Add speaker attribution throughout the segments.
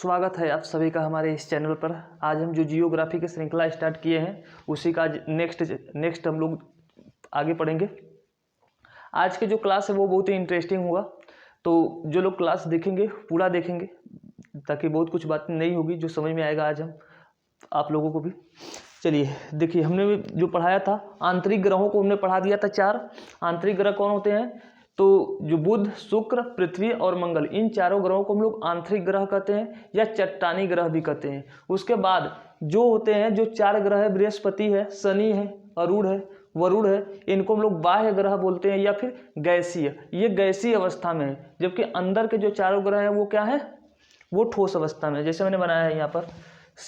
Speaker 1: स्वागत है आप सभी का हमारे इस चैनल पर। आज हम जो जियोग्राफी की श्रृंखला स्टार्ट किए हैं उसी का नेक्स्ट हम लोग आगे पढ़ेंगे। आज के जो क्लास है वो बहुत ही इंटरेस्टिंग होगा, तो जो लोग क्लास देखेंगे पूरा देखेंगे ताकि बहुत कुछ बातें नहीं होगी जो समझ में आएगा आज हम आप लोगों को भी। चलिए देखिए, हमने जो पढ़ाया था आंतरिक ग्रहों को हमने पढ़ा दिया था। 4 आंतरिक ग्रह कौन होते हैं? तो जो बुध, शुक्र, पृथ्वी और मंगल, इन चारों ग्रहों को हम लोग आंतरिक ग्रह कहते हैं या चट्टानी ग्रह भी कहते हैं। उसके बाद जो होते हैं जो 4 ग्रह है, बृहस्पति है, शनि है, अरुण है, वरुण है, इनको हम लोग बाह्य ग्रह बोलते हैं या फिर गैसीय। ये गैसीय अवस्था में है, जबकि अंदर के जो चारों ग्रह हैं वो क्या है? वो ठोस अवस्था में है। जैसे मैंने बनाया है यहाँ पर,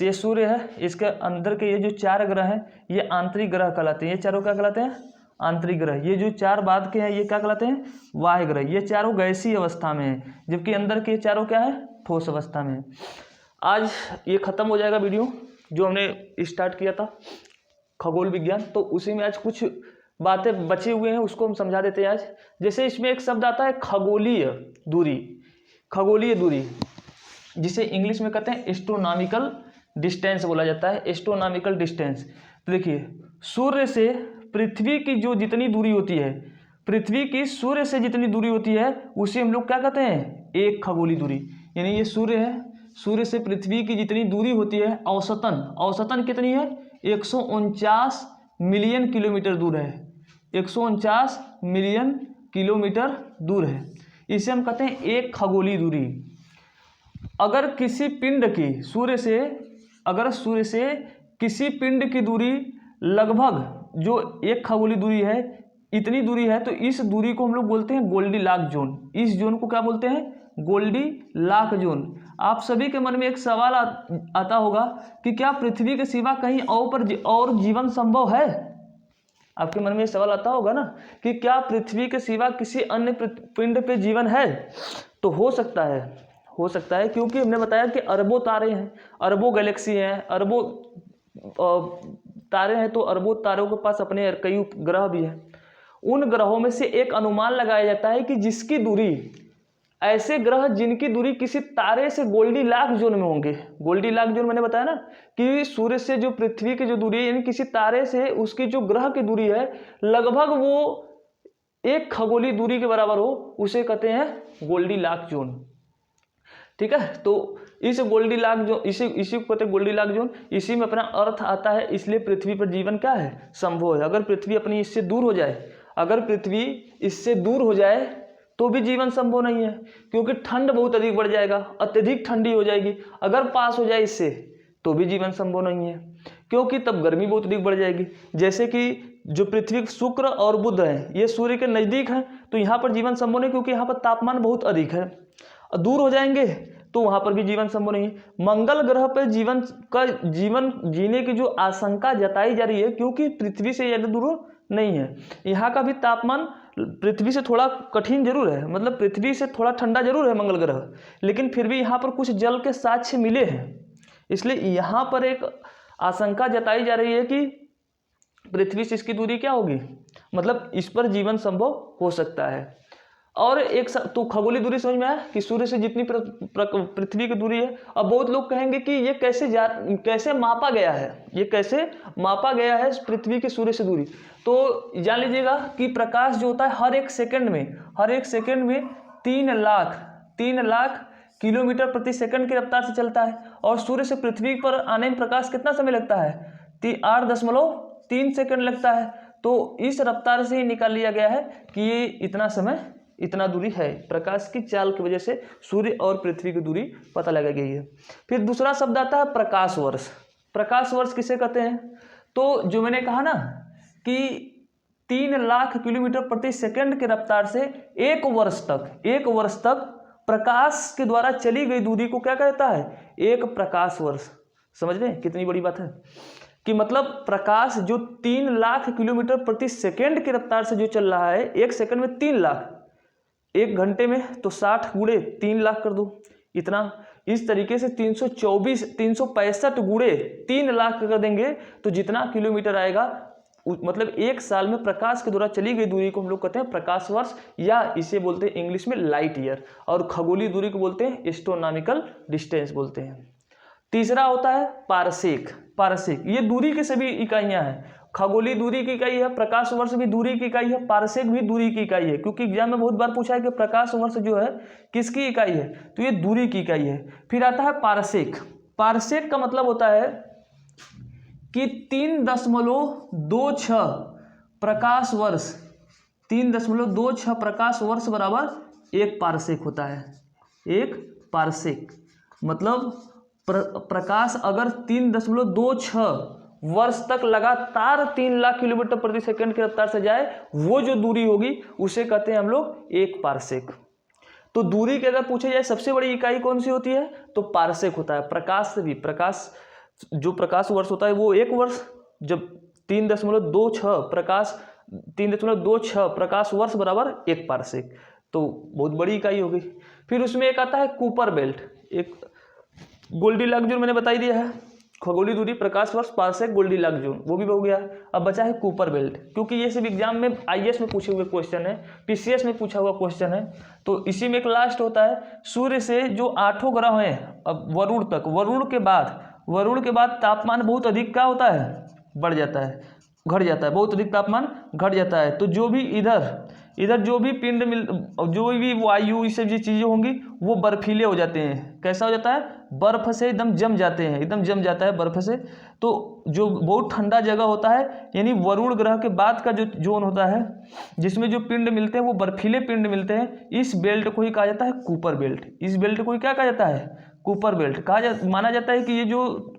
Speaker 1: ये सूर्य है, इसके अंदर के ये जो 4 ग्रह हैं ये आंतरिक ग्रह कहलाते हैं। ये चारों क्या कहलाते हैं? आंतरिक ग्रह। ये जो 4 बाद के हैं ये क्या कहलाते हैं? बाह्य ग्रह। ये चारों गैसीय अवस्था में है, जबकि अंदर के चारों क्या है? ठोस अवस्था में है। आज ये खत्म हो जाएगा वीडियो जो हमने स्टार्ट किया था खगोल विज्ञान, तो उसी में आज कुछ बातें बचे हुए हैं उसको हम समझा देते हैं आज। जैसे इसमें एक शब्द आता है खगोलीय दूरी। खगोलीय दूरी जिसे इंग्लिश में कहते हैं एस्ट्रोनॉमिकल डिस्टेंस बोला जाता है, एस्ट्रोनॉमिकल डिस्टेंस। तो देखिए, सूर्य से पृथ्वी की जो जितनी दूरी होती है, पृथ्वी की सूर्य से जितनी दूरी होती है उसे हम लोग क्या कहते हैं? एक खगोलीय दूरी। यानी ये सूर्य है, सूर्य से पृथ्वी की जितनी दूरी होती है औसतन कितनी है? 149 मिलियन किलोमीटर दूर है। 149 मिलियन किलोमीटर दूर है, इसे हम कहते हैं एक खगोलीय दूरी। अगर किसी पिंड की सूर्य से किसी पिंड की दूरी लगभग जो एक खगोलीय दूरी है, इतनी दूरी है, तो इस दूरी को हम लोग बोलते हैं गोल्डीलॉक जोन। इस जोन को क्या बोलते हैं? Goldilock zone. आप सभी के मन में एक सवाल आता होगा कि क्या पृथ्वी के सिवा कहीं और जीवन संभव है? आपके मन में ये सवाल आता होगा ना कि क्या पृथ्वी के सिवा किसी अन्य पिंड पे जीवन है? तो हो सकता है, क्योंकि हमने बताया कि अरबों तारे हैं, अरबों गैलेक्सी हैं, अरबों तारे हैं, तो अरबों तारों के पास अपने कई उपग्रह भी हैं। उन ग्रहों में से एक अनुमान लगाया जाता है कि जिसकी दूरी, ऐसे ग्रह जिनकी दूरी किसी तारे से गोल्डीलॉक जोन में होंगे। गोल्डीलॉक जोन मैंने बताया ना कि सूर्य से जो पृथ्वी की जो दूरी है, यानी किसी तारे से उसकी जो ग्रह की दूरी है लगभग वो एक खगोलीय दूरी के बराबर हो, उसे कहते हैं गोल्डीलॉक जोन। ठीक है, तो इस गोल्डीलॉक जोन, इसी को कहते हैं गोल्डीलॉक जोन। इसी में अपना अर्थ आता है, इसलिए पृथ्वी पर जीवन क्या है? संभव है। अगर पृथ्वी इससे दूर हो जाए तो भी जीवन संभव नहीं है, क्योंकि ठंड बहुत अधिक बढ़ जाएगा, अत्यधिक ठंडी हो जाएगी। अगर पास हो जाए इससे तो भी जीवन संभव नहीं है, क्योंकि तब गर्मी बहुत अधिक बढ़ जाएगी। जैसे कि जो पृथ्वी, शुक्र और बुध है, ये सूर्य के नज़दीक हैं, तो यहाँ पर जीवन संभव नहीं, क्योंकि यहाँ पर तापमान बहुत अधिक है। दूर हो जाएंगे तो वहाँ पर भी जीवन संभव नहीं है। मंगल ग्रह पर जीवन जीने की जो आशंका जताई जा रही है, क्योंकि पृथ्वी से ज़्यादा दूर नहीं है। यहाँ का भी तापमान पृथ्वी से थोड़ा कठिन जरूर है, मतलब पृथ्वी से थोड़ा ठंडा जरूर है मंगल ग्रह, लेकिन फिर भी यहाँ पर कुछ जल के साक्ष्य मिले हैं। इसलिए यहाँ पर एक आशंका जताई जा रही है कि पृथ्वी से इसकी दूरी क्या होगी, मतलब इस पर जीवन संभव हो सकता है। और एक तो खगोलीय दूरी समझ में आया कि सूर्य से जितनी पृथ्वी की दूरी है। अब बहुत लोग कहेंगे कि ये कैसे मापा गया है, ये कैसे मापा गया है पृथ्वी की सूर्य से दूरी। तो जान लीजिएगा कि प्रकाश जो होता है हर एक सेकंड में 3 लाख किलोमीटर प्रति सेकंड की रफ्तार से चलता है, और सूर्य से पृथ्वी पर आने में प्रकाश कितना समय लगता है? 8.3 सेकंड लगता है। तो इस रफ्तार से ही निकाल लिया गया है कि ये इतना समय, इतना दूरी है। प्रकाश की चाल की वजह से सूर्य और पृथ्वी की दूरी पता लगाई गई है। फिर दूसरा शब्द आता है प्रकाश वर्ष। प्रकाश वर्ष किसे कहते हैं? तो जो मैंने कहा ना कि 3 लाख किलोमीटर प्रति सेकंड की रफ्तार से एक वर्ष तक प्रकाश के द्वारा चली गई दूरी को क्या कहता है? एक प्रकाश वर्ष। समझ रहे हैं कितनी बड़ी बात है कि मतलब प्रकाश जो 3 लाख किलोमीटर प्रति सेकंड की रफ्तार से जो चल रहा है, एक सेकंड में 3 लाख, एक घंटे में तो 60 गुणे 3 लाख कर दो, इतना। इस तरीके से 365 गुणे 3 लाख कर देंगे तो जितना किलोमीटर आएगा मतलब 1 साल में प्रकाश के द्वारा चली गई दूरी को हम लोग कहते हैं प्रकाश वर्ष, या इसे बोलते हैं इंग्लिश में लाइट ईयर, और खगोलीय दूरी को बोलते हैं एस्ट्रोनॉमिकल डिस्टेंस बोलते हैं। तीसरा होता है पारसेक। पारसेक ये दूरी की सभी इकाइयां हैं। खगोलीय दूरी की इकाई है, प्रकाश वर्ष भी दूरी की इकाई है, पारसेक भी दूरी की इकाई है, क्योंकि एग्जाम में बहुत बार पूछा है कि प्रकाश वर्ष जो है किसकी इकाई है, तो ये दूरी की इकाई है। फिर आता है पारसेक। पारसेक का मतलब होता है कि 3.26 प्रकाश वर्ष, 3.26 प्रकाश वर्ष बराबर 1 पारसेक होता है। 1 पारसेक मतलब प्रकाश अगर 3.26 वर्ष तक लगातार 3 लाख किलोमीटर प्रति सेकंड की रफ्तार से जाए, वो जो दूरी होगी उसे कहते हैं हम लोग 1 पारसेक। तो दूरी की अगर पूछे जाए सबसे बड़ी इकाई कौन सी होती है, तो पारसेक होता है। प्रकाश से भी, प्रकाश जो प्रकाश वर्ष होता है वो 1 वर्ष, जब 3.26 प्रकाश वर्ष बराबर 1 पारसेक, तो बहुत बड़ी इकाई होगी। फिर उसमें एक आता है कूपर बेल्ट। एक गोल्डीलॉक्स जोन मैंने बताई दिया है, खगोलीय दूरी, प्रकाश वर्ष, पारसेक, गोल्डीलॉक्स जोन, वो भी हो गया। अब बचा है कूपर बेल्ट, क्योंकि ये सब एग्जाम में आईएएस में पूछे हुए क्वेश्चन है, पीसीएस में पूछा हुआ क्वेश्चन है। तो इसी में एक लास्ट होता है, सूर्य से जो 8 ग्रह हैं अब वरुण तक, वरुण के बाद तापमान बहुत अधिक क्या होता है, बढ़ जाता है, घट जाता है, बहुत अधिक तापमान घट जाता है। तो जो भी इधर जो भी पिंड मिल, जो भी वायु, ये सब जो चीज़ें होंगी वो बर्फीले हो जाते हैं। कैसा हो जाता है, बर्फ से एकदम जम जाते हैं, एकदम जम जाता है बर्फ से। तो जो बहुत ठंडा जगह होता है, यानी वरुण ग्रह के बाद का जो जोन होता है जिसमें जो पिंड मिलते हैं वो बर्फीले पिंड मिलते हैं, इस बेल्ट को ही कहा जाता है कूपर बेल्ट। इस बेल्ट को ही क्या कहा जाता है, कूपर बेल्ट माना जाता है कि ये जो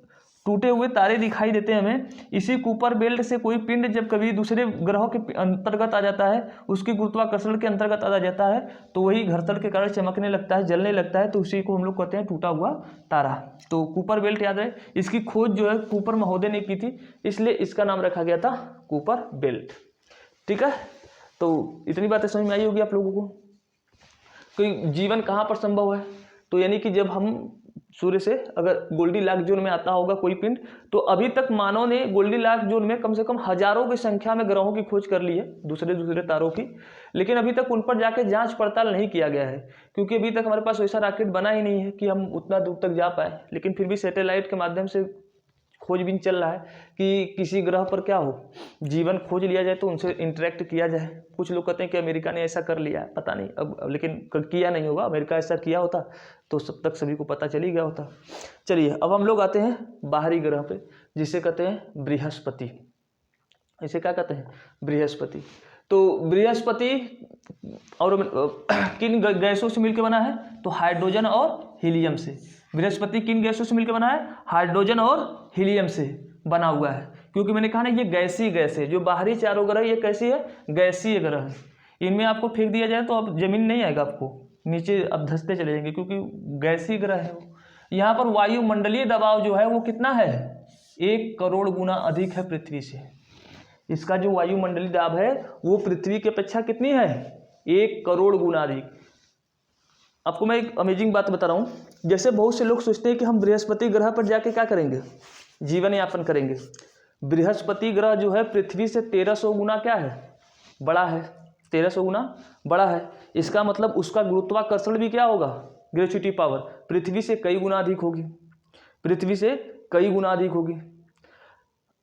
Speaker 1: टूटे हुए तारे दिखाई देते हैं हमें, इसी कूपर बेल्ट से कोई पिंड जब कभी दूसरे ग्रहों के अंतर्गत आ जाता है, उसकी गुरुत्वाकर्षण के अंतर्गत आ जाता है, तो वही घर्षण के कारण चमकने लगता है, जलने लगता है, तो उसी को हम लोग कहते हैं टूटा हुआ तारा। तो कूपर बेल्ट याद है, इसकी खोज जो है कूपर महोदय ने की थी, इसलिए इसका नाम रखा गया था कूपर बेल्ट। ठीक है, तो इतनी बातें समझ में आई होगी आप लोगों को। कोई जीवन कहाँ पर संभव है, तो यानी कि जब हम सूर्य से अगर गोल्डीलॉक्स जोन में आता होगा कोई पिंड, तो अभी तक मानव ने गोल्डीलॉक्स जोन में कम से कम हजारों की संख्या में ग्रहों की खोज कर ली है, दूसरे तारों की, लेकिन अभी तक उन पर जाके जांच पड़ताल नहीं किया गया है, क्योंकि अभी तक हमारे पास वैसा रॉकेट बना ही नहीं है कि हम उतना दूर तक जा पाए। लेकिन फिर भी सैटेलाइट के माध्यम से खोजबीन चल रहा है कि किसी ग्रह पर क्या हो, जीवन खोज लिया जाए, तो उनसे इंटरेक्ट किया जाए। कुछ लोग कहते हैं कि अमेरिका ने ऐसा कर लिया है, पता नहीं अब लेकिन किया नहीं होगा। अमेरिका ऐसा किया होता तो सब तक सभी को पता चली गया होता। चलिए अब हम लोग आते हैं बाहरी ग्रह पे, जिसे कहते हैं बृहस्पति। इसे क्या कहते हैं, बृहस्पति। तो बृहस्पति और किन गैसों से मिलकर बना है, तो हाइड्रोजन और हीलियम से। बृहस्पति किन गैसों से मिलकर बना है, हाइड्रोजन और हीलियम से बना हुआ है, क्योंकि मैंने कहा ना ये गैसीय गैस है। जो बाहरी चारों ग्रह ये कैसी है, गैसीय ग्रह है। इनमें आपको फेंक दिया जाए तो अब जमीन नहीं आएगा, आपको नीचे अब धंसते चले जाएंगे, क्योंकि गैसीय ग्रह है वो। यहाँ पर वायुमंडलीय दबाव जो है वो कितना है, 1 करोड़ गुना अधिक है पृथ्वी से। इसका जो वायुमंडलीय दाब है वो पृथ्वी की अपेक्षा कितनी है, 1 करोड़ गुना अधिक। आपको मैं एक अमेजिंग बात बता रहा हूँ, जैसे बहुत से लोग सोचते हैं कि हम बृहस्पति ग्रह पर जाके क्या करेंगे, जीवन यापन करेंगे। बृहस्पति ग्रह जो है पृथ्वी से 1300 गुना क्या है, बड़ा है, 1300 गुना बड़ा है। इसका मतलब उसका गुरुत्वाकर्षण भी क्या होगा, ग्रेविटी पावर पृथ्वी से कई गुना अधिक होगी, पृथ्वी से कई गुना अधिक होगी।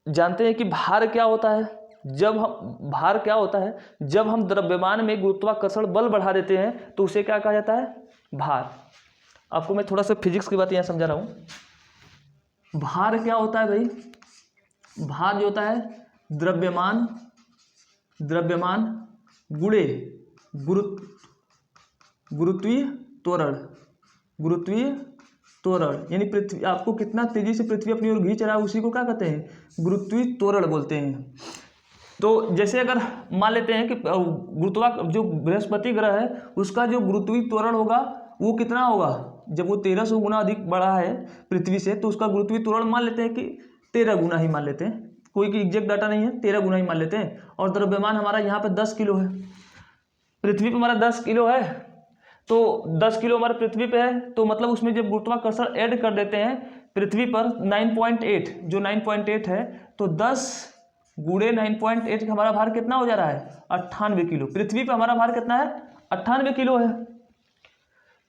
Speaker 1: जानते हैं कि भार क्या होता है, जब हम द्रव्यमान में गुरुत्वाकर्षण बल बढ़ा देते हैं तो उसे क्या कहा जाता है, भार। आपको मैं थोड़ा सा फिजिक्स की बात यहाँ समझा रहा हूँ। भार क्या होता है भाई, भार जो होता है द्रव्यमान गुणे गुरुत्वीय त्वरण, यानी पृथ्वी आपको कितना तेजी से पृथ्वी अपनी ओर खींच रहा है, उसी को क्या कहते हैं, गुरुत्वीय त्वरण बोलते हैं। तो जैसे अगर मान लेते हैं कि जो बृहस्पति ग्रह है उसका जो गुरुत्वीय त्वरण होगा वो कितना होगा, जब वो 1300 गुना अधिक बड़ा है पृथ्वी से, तो उसका गुरुत्वीय त्वरण मान लेते हैं कि 13 गुना ही मान लेते हैं, कोई एग्जैक्ट डाटा नहीं है, 13 गुना ही मान लेते हैं। और द्रव्यमान हमारा यहाँ पे 10 किलो है, पृथ्वी पे हमारा 10 किलो है, तो 10 किलो हमारे पृथ्वी पे है, तो मतलब उसमें जब गुरुत्वाकर्षण ऐड कर देते हैं पृथ्वी पर 9.8, जो 9.8 है, तो 10 गुणे 9.8 हमारा भार कितना हो जा रहा है 98 किलो। पृथ्वी पे हमारा भार कितना है 98 किलो है,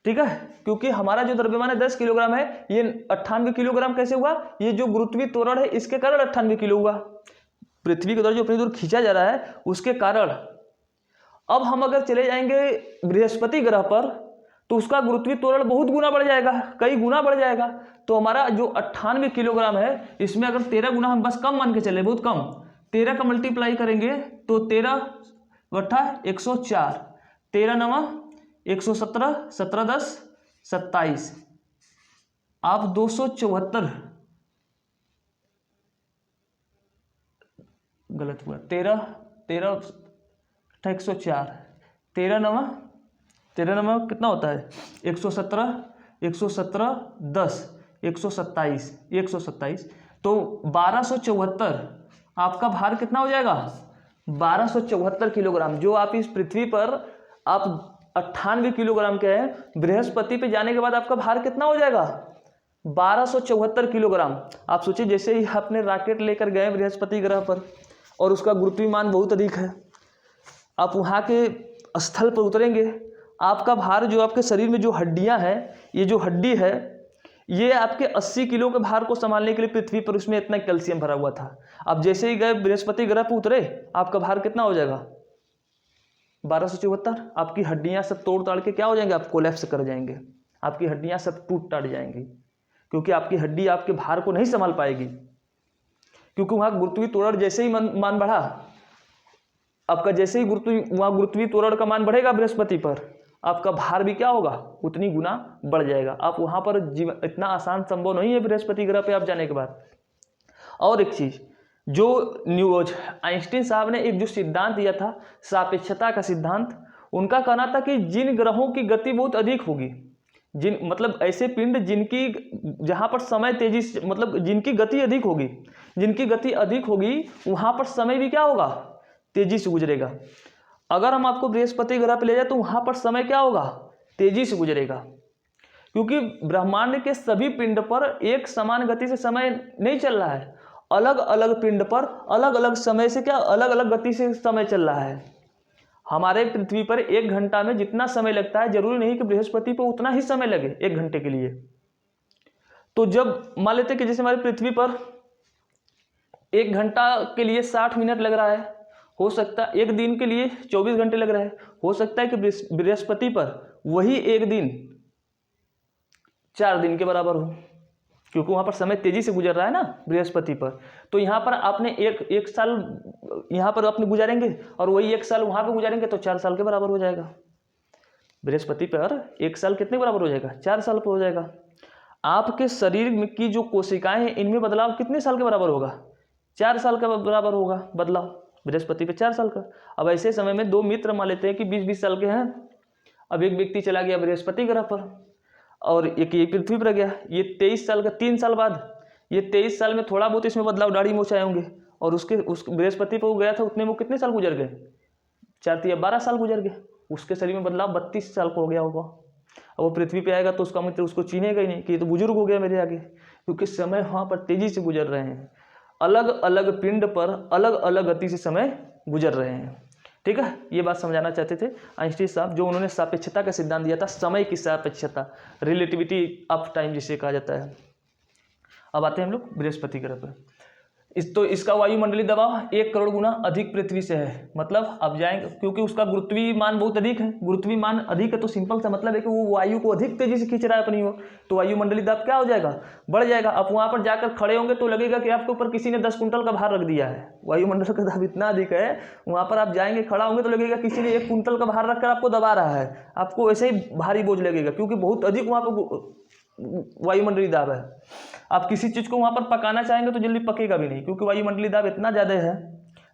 Speaker 1: ठीक है, क्योंकि हमारा जो द्रव्यमान है 10 किलोग्राम है, ये 98 किलोग्राम कैसे हुआ, ये जो गुरुत्वीय त्वरण है इसके कारण 98 किलो हुआ, पृथ्वी के द्वारा जो अपनी दूर खींचा जा रहा है उसके कारण। अब हम अगर चले जाएंगे बृहस्पति ग्रह पर तो उसका गुरुत्वीय त्वरण बहुत गुना बढ़ जाएगा, कई गुना बढ़ जाएगा। तो हमारा जो 98 किलोग्राम है इसमें अगर 13 गुना हम बस कम मान के चले, बहुत कम, 13 का मल्टीप्लाई करेंगे तो 13 बट्टा 104, 13 नवा 117, 17 10 27, आप 274, गलत हुआ, 13 104, 13 नवा कितना होता है 117, 10 127, तो 1274 आपका भार कितना हो जाएगा 1274 किलोग्राम। जो आप इस पृथ्वी पर आप 98 किलोग्राम के हैं, बृहस्पति पे जाने के बाद आपका भार कितना हो जाएगा 1274 किलोग्राम। आप सोचिए जैसे ही आपने रॉकेट लेकर गए बृहस्पति ग्रह पर और उसका गुरुत्वीय मान बहुत अधिक है, आप वहाँ के स्थल पर उतरेंगे, आपका भार जो आपके शरीर में जो हड्डियाँ हैं, ये जो हड्डी है ये आपके 80 किलो के भार को संभालने के लिए पृथ्वी पर उसमें इतना कैल्शियम भरा हुआ था। अब जैसे ही गए बृहस्पति ग्रह पर उतरे, आपका भार कितना हो जाएगा 1274। आपकी हड्डियाँ सब तोड़ ताड़ के क्या हो जाएंगे, आप कोलैप्स कर जाएंगे, आपकी हड्डियाँ सब टूट टाट जाएंगी, क्योंकि आपकी हड्डी आपके भार को नहीं संभाल पाएगी, क्योंकि वहाँ गुरुत्वीय त्वरण जैसे ही मान बढ़ा, आपका जैसे ही वहाँ गुरुत्वीय त्वरण का मान बढ़ेगा बृहस्पति पर, आपका भार भी क्या होगा उतनी गुना बढ़ जाएगा। आप वहाँ पर जीवन इतना आसान संभव नहीं है बृहस्पति ग्रह पे आप जाने के बाद। और एक चीज़ जो आइंस्टीन साहब ने एक जो सिद्धांत दिया था सापेक्षता का सिद्धांत, उनका कहना था कि जिन ग्रहों की गति बहुत अधिक होगी, मतलब ऐसे पिंड जिनकी जहाँ पर समय तेजी से, मतलब जिनकी गति अधिक होगी वहाँ पर समय भी क्या होगा तेजी से गुजरेगा। अगर हम आपको बृहस्पति ग्रह पे ले जाए तो वहाँ पर समय क्या होगा तेजी से गुजरेगा, क्योंकि ब्रह्मांड के सभी पिंड पर एक समान गति से समय नहीं चल रहा है, अलग अलग पिंड पर अलग अलग समय से क्या अलग अलग गति से समय चल रहा है। हमारे पृथ्वी पर 1 घंटा में जितना समय लगता है जरूरी नहीं कि बृहस्पति पर उतना ही समय लगे 1 घंटे के लिए। तो जब मान लेते कि जैसे हमारी पृथ्वी पर 1 घंटा के लिए 60 मिनट लग रहा है, हो सकता है 1 दिन के लिए 24 घंटे लग रहा है, हो सकता है कि बृहस्पति पर वही 1 दिन 4 दिन के बराबर हो, क्योंकि वहाँ पर समय तेजी से गुजर रहा है ना बृहस्पति पर। तो यहाँ पर आपने एक साल यहाँ पर अपने गुजारेंगे और वही 1 साल वहाँ पर गुजारेंगे तो 4 साल के बराबर हो जाएगा। बृहस्पति पर 1 साल कितने बराबर हो जाएगा 4 साल पर हो जाएगा। आपके शरीर में की जो कोशिकाएं हैं इनमें बदलाव कितने साल के बराबर होगा 4 साल का बराबर होगा बदलाव, बृहस्पति पे 4 साल का। अब ऐसे समय में 2 मित्र मान लेते हैं कि 20-20 साल के हैं, अब एक व्यक्ति चला गया बृहस्पति ग्रह पर और एक ये पृथ्वी पर गया, ये 23 साल का 3 साल बाद, ये 23 साल में थोड़ा बहुत इसमें बदलाव दाढ़ी मूंछ आए होंगे, और उस बृहस्पति पर वो गया था उतने में कितने साल गुजर गए 4-12 साल गुजर गए, उसके शरीर में बदलाव 32 साल को हो गया होगा। अब वो पृथ्वी पे आएगा तो उसका मित्र उसको चीनेगा ही नहीं कि ये तो बुजुर्ग हो गया मेरे आगे, क्योंकि समय वहाँ पर तेजी से गुजर रहे हैं, अलग अलग पिंड पर अलग अलग गति से समय गुजर रहे हैं। ठीक है, ये बात समझाना चाहते थे आइंस्टीन साहब, जो उन्होंने सापेक्षता का सिद्धांत दिया था, समय की सापेक्षता, रिलेटिविटी ऑफ टाइम जिसे कहा जाता है। अब आते हैं हम लोग बृहस्पति ग्रह पर। इसका वायुमंडलीय दबाव 1 करोड़ गुना अधिक पृथ्वी से है। मतलब अब जाएंगे क्योंकि उसका गुरुत्वीय मान बहुत अधिक है, गुरुत्वीय मान अधिक है तो सिंपल सा मतलब है कि वो वायु को अधिक तेजी से खींच रहा है अपनी ओर, तो वायुमंडलीय दाब क्या हो जाएगा बढ़ जाएगा। आप वहाँ पर जाकर खड़े होंगे तो लगेगा कि आपके ऊपर किसी ने 10 कुंटल का भार रख दिया है, वायुमंडल का दाब इतना अधिक है, वहाँ पर आप जाएंगे खड़ा होंगे तो लगेगा किसी ने 1 कुंटल का भार रखकर आपको दबा रहा है, आपको वैसे ही भारी बोझ लगेगा, क्योंकि बहुत अधिक वहाँ पर वायुमंडलीय दाब है। आप किसी चीज़ को वहाँ पर पकाना चाहेंगे तो जल्दी पकेगा भी नहीं, क्योंकि वायुमंडलीय दाब इतना ज़्यादा है,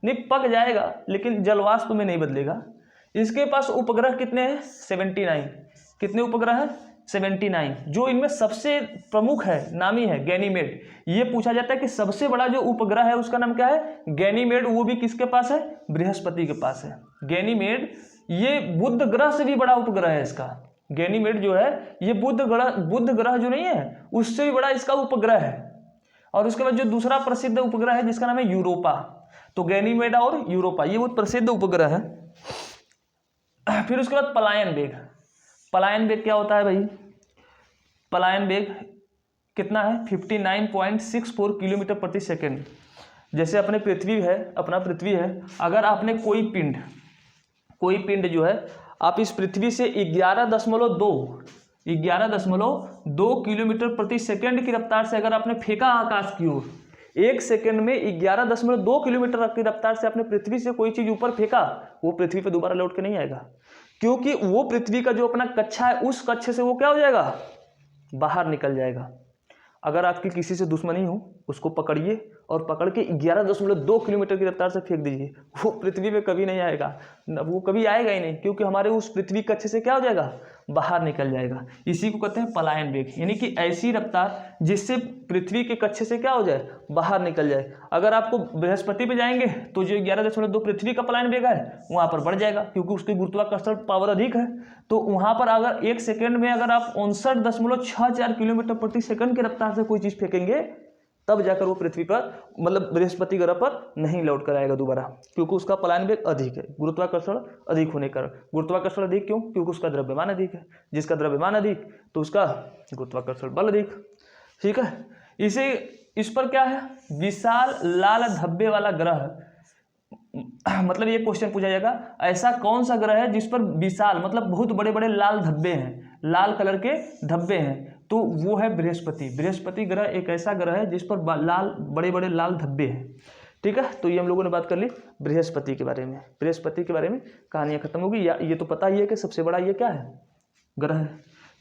Speaker 1: नहीं पक जाएगा लेकिन जलवाष्प में नहीं बदलेगा। इसके पास उपग्रह कितने हैं 79, कितने उपग्रह हैं 79, जो इनमें सबसे प्रमुख है नामी है गैनीमेड। ये पूछा जाता है कि सबसे बड़ा जो उपग्रह है उसका नाम क्या है गैनीमेड, वो भी किसके पास है बृहस्पति के पास है। गैनीमेड ये बुध ग्रह से भी बड़ा उपग्रह है, इसका गैनीमेड जो है ये बुध ग्रह जो नहीं है उससे भी बड़ा इसका उपग्रह है। और उसके बाद जो दूसरा प्रसिद्ध उपग्रह है जिसका नाम है यूरोपा, तो गैनीमेड और यूरोपा ये बहुत प्रसिद्ध उपग्रह है। फिर उसके बाद पलायन वेग। पलायन वेग क्या होता है भाई? पलायन वेग कितना है? 59.64 किलोमीटर प्रति सेकेंड। जैसे अपना पृथ्वी है, अगर आपने कोई पिंड जो है आप इस पृथ्वी से 11.2 किलोमीटर प्रति सेकेंड की रफ्तार से अगर आपने फेंका आकाश की ओर, 1 सेकेंड में 11.2 किलोमीटर की रफ्तार से आपने पृथ्वी से कोई चीज ऊपर फेंका, वो पृथ्वी पे दोबारा लौट के नहीं आएगा, क्योंकि वो पृथ्वी का जो अपना कक्षा है उस कक्षे से वो क्या हो जाएगा? बाहर निकल जाएगा। अगर आपकी किसी से दुश्मनी हो, उसको पकड़िए और पकड़ के 11.2 किलोमीटर की रफ्तार से फेंक दीजिए, वो पृथ्वी पे कभी नहीं आएगा, वो कभी आएगा ही नहीं, क्योंकि हमारे उस पृथ्वी कक्षे से क्या हो जाएगा? बाहर निकल जाएगा। इसी को कहते हैं पलायन वेग, यानी कि ऐसी रफ्तार जिससे पृथ्वी के कक्षे से क्या हो जाए? बाहर निकल जाए। अगर आपको बृहस्पति पे जाएंगे तो जो 11.2 पृथ्वी का पलायन वेग है वहाँ पर बढ़ जाएगा, क्योंकि उसकी गुरुत्वाकर्षण पावर अधिक है। तो वहाँ पर अगर 1 सेकेंड में अगर आप 59.64 किलोमीटर प्रति सेकंड की रफ्तार से कोई चीज़ फेंकेंगे, तब जाकर वो पृथ्वी पर मतलब बृहस्पति ग्रह पर नहीं लौट कर आएगा दोबारा, क्योंकि उसका पलायन वेग अधिक है, गुरुत्वाकर्षण अधिक होने का। गुरुत्वाकर्षण अधिक क्यों? क्योंकि उसका द्रव्यमान अधिक है, जिसका द्रव्यमान अधिक तो उसका गुरुत्वाकर्षण बल अधिक। ठीक है, इस पर क्या है? विशाल लाल धब्बे वाला ग्रह, मतलब ये क्वेश्चन पूछा जाएगा, ऐसा कौन सा ग्रह है जिस पर विशाल मतलब बहुत बड़े बड़े लाल धब्बे हैं, लाल कलर के धब्बे हैं? तो वो है बृहस्पति। बृहस्पति ग्रह एक ऐसा ग्रह है जिस पर बड़े बड़े लाल धब्बे हैं। ठीक है, तो ये हम लोगों ने बात कर ली बृहस्पति के बारे में। बृहस्पति के बारे में कहानियाँ खत्म होगी। ये तो पता ही है कि सबसे बड़ा ये क्या है? ग्रह है।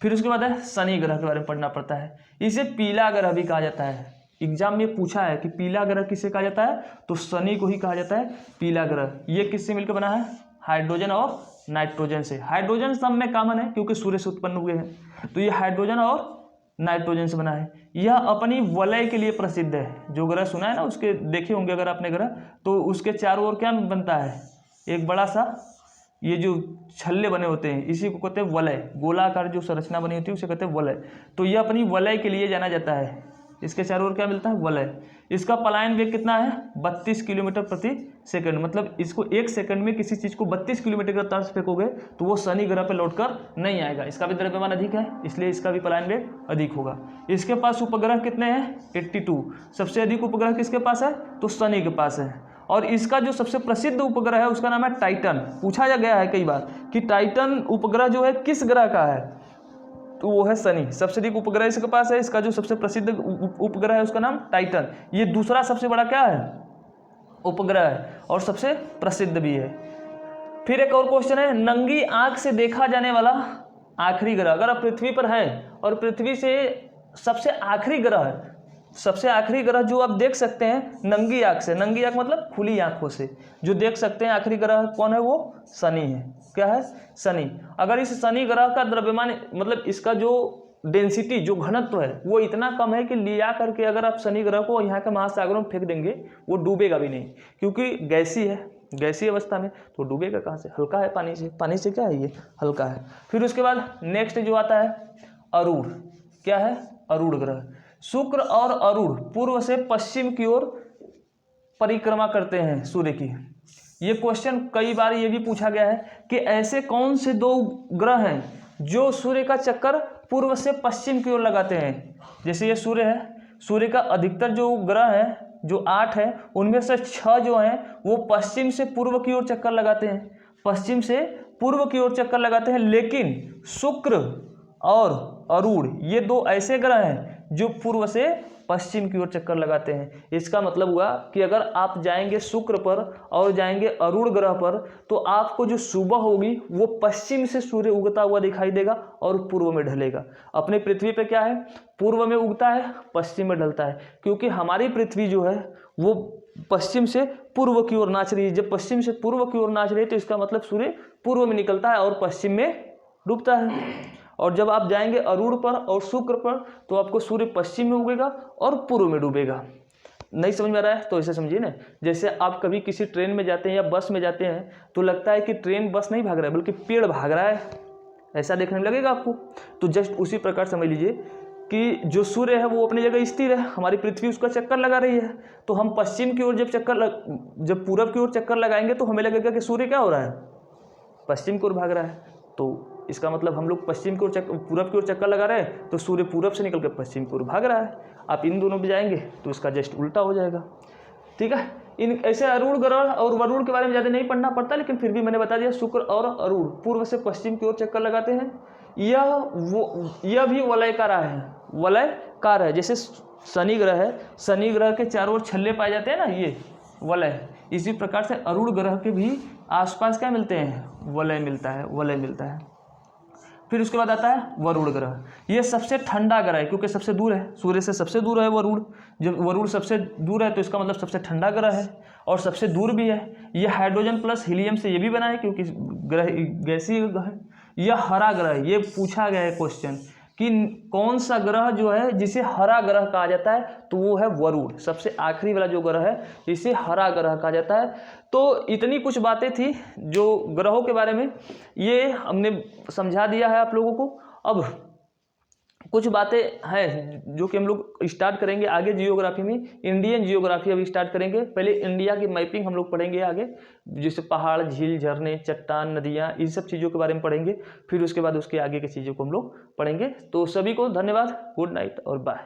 Speaker 1: फिर उसके बाद है शनि ग्रह के बारे में पढ़ना पड़ता है। इसे पीला ग्रह भी कहा जाता है। एग्जाम में पूछा है कि पीला ग्रह किसे कहा जाता है, तो शनि को ही कहा जाता है पीला ग्रह। ये किससे मिलकर बना है? हाइड्रोजन और नाइट्रोजन से। हाइड्रोजन सब में कॉमन है क्योंकि सूर्य से उत्पन्न हुए हैं, तो ये हाइड्रोजन और नाइट्रोजन से बना है। यह अपनी वलय के लिए प्रसिद्ध है। जो ग्रह सुना है ना, उसके देखे होंगे अगर आपने ग्रह, तो उसके चारों ओर क्या बनता है? एक बड़ा सा ये जो छल्ले बने होते हैं, इसी को कहते हैं वलय। गोलाकार जो संरचना बनी होती है उसे कहते हैं वलय। तो यह अपनी वलय के लिए जाना जाता है। इसके चारों ओर क्या मिलता है? वलय। इसका पलायन वेग कितना है? 32 किलोमीटर प्रति सेकंड। मतलब इसको 1 सेकंड में किसी चीज़ को 32 किलोमीटर की रफ्तार से फेंकोगे तो वो शनि ग्रह पर लौटकर नहीं आएगा। इसका भी द्रव्यमान अधिक है, इसलिए इसका भी पलायन वेग अधिक होगा। इसके पास उपग्रह कितने हैं? 82। सबसे अधिक उपग्रह किसके पास है? तो शनि के पास है। और इसका जो सबसे प्रसिद्ध उपग्रह है उसका नाम है टाइटन। पूछा गया है कई बार कि टाइटन उपग्रह जो है किस ग्रह का है, तो वो है शनि। सबसे अधिक उपग्रह इसके पास है। इसका जो सबसे प्रसिद्ध उपग्रह है उसका नाम टाइटन। ये दूसरा सबसे बड़ा क्या है? उपग्रह है और सबसे प्रसिद्ध भी है। फिर एक और क्वेश्चन है, नंगी आंख से देखा जाने वाला आखिरी ग्रह। अगर आप पृथ्वी पर है और पृथ्वी से सबसे आखिरी ग्रह जो आप देख सकते हैं नंगी आंख से, नंगी आंख मतलब खुली आंखों से जो देख सकते हैं आखिरी ग्रह कौन है? वो शनि है। क्या है? शनि। अगर इस शनि ग्रह का द्रव्यमान मतलब इसका जो डेंसिटी जो घनत्व है वो इतना कम है कि लिया करके अगर आप शनि ग्रह को यहाँ के महासागरों में फेंक देंगे वो डूबेगा भी नहीं, क्योंकि गैसीय है, गैसीय अवस्था में, तो डूबेगा कहाँ से? हल्का है पानी से। पानी से क्या है? ये हल्का है। फिर उसके बाद नेक्स्ट जो आता है अरूण। क्या है? अरूण ग्रह। शुक्र और अरूण पूर्व से पश्चिम की ओर परिक्रमा करते हैं सूर्य की। ये क्वेश्चन कई बार ये भी पूछा गया है कि ऐसे कौन से 2 ग्रह हैं जो सूर्य का चक्कर पूर्व से पश्चिम की ओर लगाते हैं। जैसे ये सूर्य है, सूर्य का अधिकतर जो ग्रह है जो 8 है उनमें से 6 जो हैं वो पश्चिम से पूर्व की ओर चक्कर लगाते हैं, पश्चिम से पूर्व की ओर चक्कर लगाते हैं। लेकिन शुक्र और अरूण ये 2 ऐसे ग्रह हैं जो पूर्व से पश्चिम की ओर चक्कर लगाते हैं। इसका मतलब हुआ कि अगर आप जाएंगे शुक्र पर और जाएंगे अरूण ग्रह पर तो आपको जो सुबह होगी वो पश्चिम से सूर्य उगता हुआ दिखाई देगा और पूर्व में ढलेगा। अपने पृथ्वी पे क्या है? पूर्व में उगता है, पश्चिम में ढलता है, क्योंकि हमारी पृथ्वी जो है वो पश्चिम से पूर्व की ओर नाच रही है। जब पश्चिम से पूर्व की ओर नाच रही है तो इसका मतलब सूर्य पूर्व में निकलता है और पश्चिम में डूबता है। और जब आप जाएंगे अरूण पर और शुक्र पर तो आपको सूर्य पश्चिम में उगेगा और पूर्व में डूबेगा। नहीं समझ में आ रहा है तो ऐसे समझिए ना, जैसे आप कभी किसी ट्रेन में जाते हैं या बस में जाते हैं तो लगता है कि ट्रेन बस नहीं भाग रहा है बल्कि पेड़ भाग रहा है, ऐसा देखने में लगेगा आपको। तो जस्ट उसी प्रकार समझ लीजिए कि जो सूर्य है वो अपनी जगह स्थिर है, हमारी पृथ्वी उसका चक्कर लगा रही है। तो हम पश्चिम की ओर जब पूरब की ओर चक्कर लगाएंगे तो हमें लगेगा कि सूर्य क्या हो रहा है, पश्चिम की ओर भाग रहा है। तो इसका मतलब हम लोग पश्चिम की ओर पूरब की ओर चक्कर लगा रहे हैं, तो सूर्य पूरब से निकल कर पश्चिम की ओर भाग रहा है। आप इन दोनों पे जाएंगे तो इसका जस्ट उल्टा हो जाएगा। ठीक है, इन ऐसे अरूण ग्रह और वरुण के बारे में ज़्यादा नहीं पढ़ना पड़ता, लेकिन फिर भी मैंने बता दिया, शुक्र और अरूण पूर्व से पश्चिम की ओर चक्कर लगाते हैं। यह भी वलयकार है, वलयकार है। जैसे शनि ग्रह है, शनि ग्रह के चारों ओर छल्ले पाए जाते हैं ना, ये वलय। इसी प्रकार से अरूण ग्रह के भी आसपास क्या मिलते हैं, वलय मिलता है, वलय मिलता है। फिर उसके बाद आता है वरुण ग्रह। ये सबसे ठंडा ग्रह है क्योंकि सबसे दूर है, सूर्य से सबसे दूर है वरुण। जब वरुण सबसे दूर है तो इसका मतलब सबसे ठंडा ग्रह है और सबसे दूर भी है। यह हाइड्रोजन प्लस हीलियम से ये भी बना है क्योंकि ग्रह गैसीय ग्रह है। यह हरा ग्रह है, ये पूछा गया है क्वेश्चन कि कौन सा ग्रह जो है जिसे हरा ग्रह कहा जाता है, तो वो है वरुण। सबसे आखिरी वाला जो ग्रह है इसे हरा ग्रह कहा जाता है। तो इतनी कुछ बातें थी जो ग्रहों के बारे में, ये हमने समझा दिया है आप लोगों को। अब कुछ बातें हैं जो कि हम लोग स्टार्ट करेंगे आगे जियोग्राफी में। इंडियन जियोग्राफी अभी स्टार्ट करेंगे। पहले इंडिया की मैपिंग हम लोग पढ़ेंगे आगे, जैसे पहाड़, झील, झरने, चट्टान, नदियाँ, इन सब चीज़ों के बारे में पढ़ेंगे। फिर उसके बाद उसके आगे की चीज़ों को हम लोग पढ़ेंगे। तो सभी को धन्यवाद, गुड नाइट और बाय।